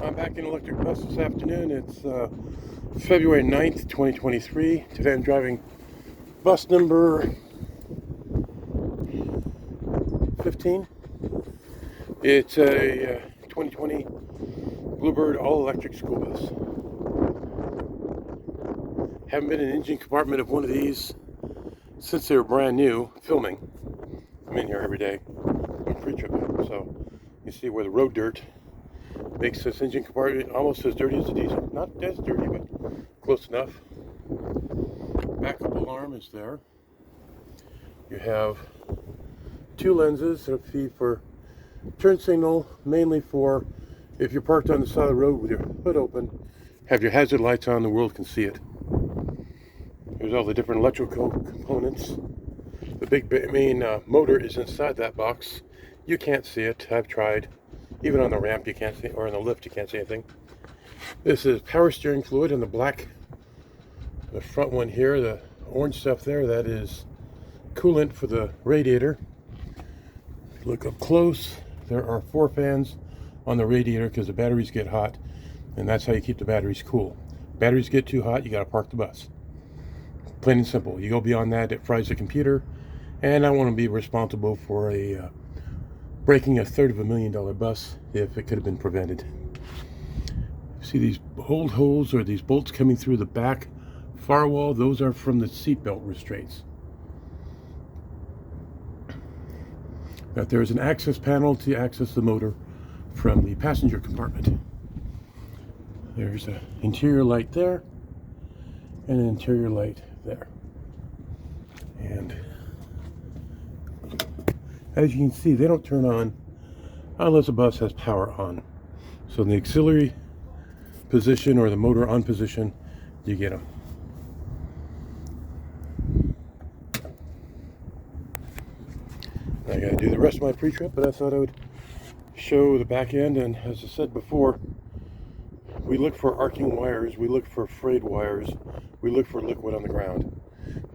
I'm back in Electric Bus this afternoon. It's February 9th, 2023. Today I'm driving bus number 15. It's a 2020 Bluebird all-electric school bus. Haven't been in the engine compartment of one of these since they were brand new, filming. I'm in here every day on pre-trip, so you see where the road dirt makes this engine compartment almost as dirty as a diesel. Not as dirty, but close enough. Backup alarm is there. You have two lenses that feed for turn signal, mainly for if you're parked on the side of the road with your hood open, have your hazard lights on, the world can see it. There's all the different electrical components. The big main motor is inside that box. You can't see it. I've tried. Even on the ramp you can't see, or on the lift you can't see anything. This is power steering fluid in the black. The front one here, the orange stuff there, that is coolant for the radiator. If you look up close, there are 4 fans on the radiator because the batteries get hot, and that's how you keep the batteries cool. Batteries get too hot, you got to park the bus. Plain and simple. You go beyond that, it fries the computer, and I want to be responsible for breaking a $350,000 bus if it could have been prevented. See these old holes or these bolts coming through the back firewall? Those are from the seatbelt restraints. Now there is an access panel to access the motor from the passenger compartment. There's an interior light there and an interior light there. And as you can see, they don't turn on unless the bus has power on. So in the auxiliary position or the motor on position, you get them. I gotta do the rest of my pre-trip, but I thought I would show the back end. And as I said before, we look for arcing wires, we look for frayed wires, we look for liquid on the ground.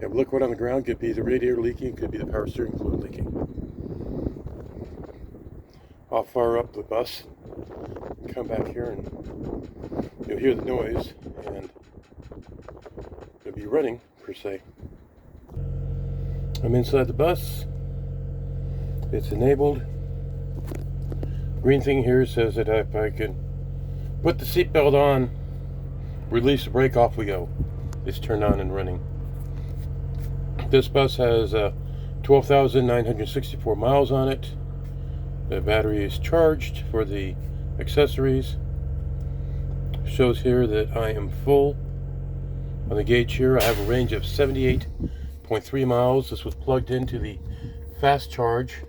And liquid on the ground could be the radiator leaking, could be the power steering fluid leaking. I'll fire up the bus, come back here, and you'll hear the noise, and it'll be running, per se. I'm inside the bus. It's enabled. Green thing here says that if I can put the seatbelt on, release the brake, off we go. It's turned on and running. This bus has 12,964 miles on it. The battery is charged for the accessories. Shows here that I am full. On the gauge here I have a range of 78.3 miles. This was plugged into the fast charge,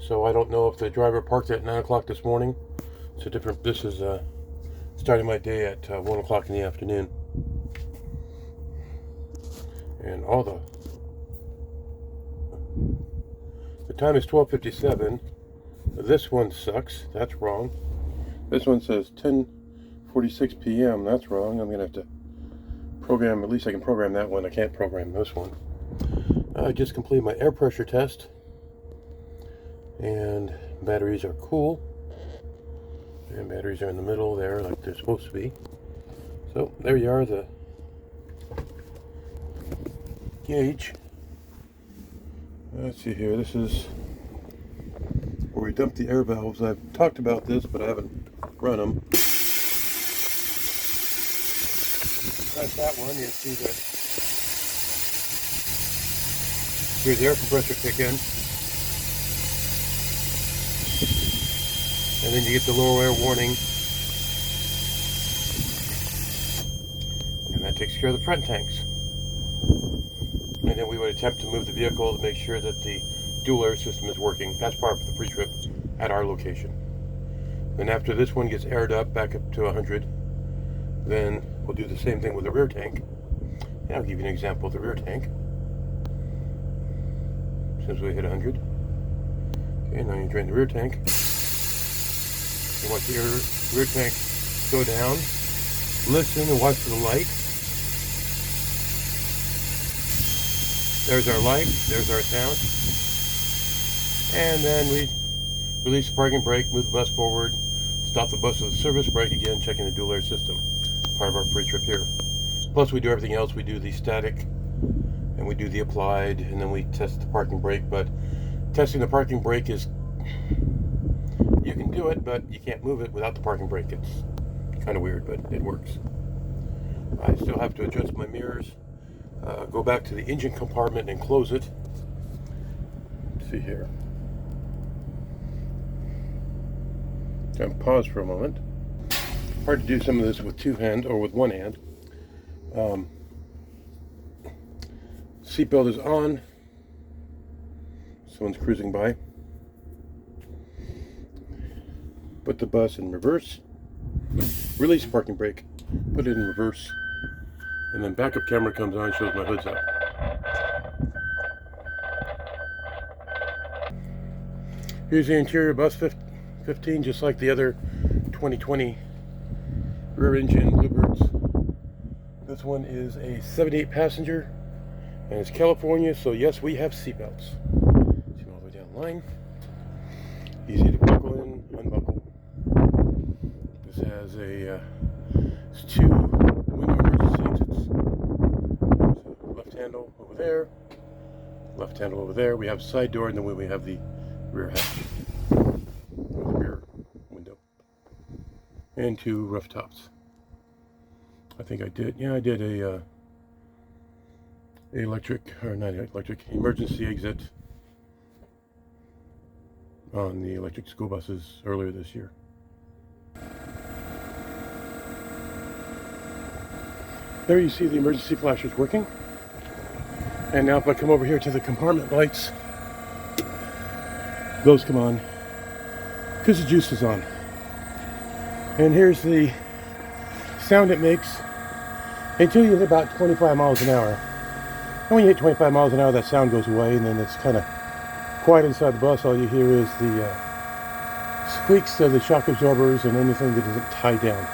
so I don't know if the driver parked at 9 o'clock this morning. It's a different, this is starting my day at 1 o'clock in the afternoon. And all the time is 12:57. This one sucks. That's wrong. This one says 10:46 p.m. That's wrong. I'm gonna have to program. At least I can program that one. I can't program this one. I just completed my air pressure test, and batteries are cool. And batteries are in the middle there, like they're supposed to be. So there you are, the gauge. Let's see here. This is where we dump the air valves. I've talked about this, but I haven't run them. That's that one. You see that here's the air compressor kick in, and then you get the low air warning, and that takes care of the front tanks. And then we would attempt to move the vehicle to make sure that the dual air system is working. That's part of the pre-trip at our location. Then after this one gets aired up back up to 100, then we'll do the same thing with the rear tank. And I'll give you an example of the rear tank. Since we hit 100. Okay, now you drain the rear tank. You want the rear tank go down. Listen and watch for the light. There's our light, there's our sound. And then we release the parking brake, move the bus forward, Stop the bus with the service, brake again, checking the dual air system. Part of our pre-trip here. Plus we do everything else. We do the static, and we do the applied, and then we test the parking brake. But testing the parking brake is, you can do it, but you can't move it without the parking brake. It's kind of weird, but it works. I still have to adjust my mirrors, go back to the engine compartment and close it. Let's see here. Kind of pause for a moment. Hard to do some of this with two hands or with one hand. Seatbelt is on. Someone's cruising by. Put the bus in reverse. Release parking brake. Put it in reverse. And then backup camera comes on and shows my hood's up. Here's the interior bus 15, just like the other 2020 rear engine Bluebirds. This one is a 78 passenger and it's California, so yes, we have seatbelts. See all the way down the line. Easy to buckle in, unbuckle. This has it's two window emergency exits. There's a left handle over there, left handle over there. We have a side door, and then we have the rear hatch, or the rear window, and two roof tops. I think I did. Yeah, I did a emergency exit on the electric school buses earlier this year. There you see the emergency flashers working. And now if I come over here to the compartment lights, those come on because the juice is on. And here's the sound it makes until you hit about 25 miles an hour. And when you hit 25 miles an hour, that sound goes away, and then it's kind of quiet inside the bus. All you hear is the squeaks of the shock absorbers and anything that isn't tied down.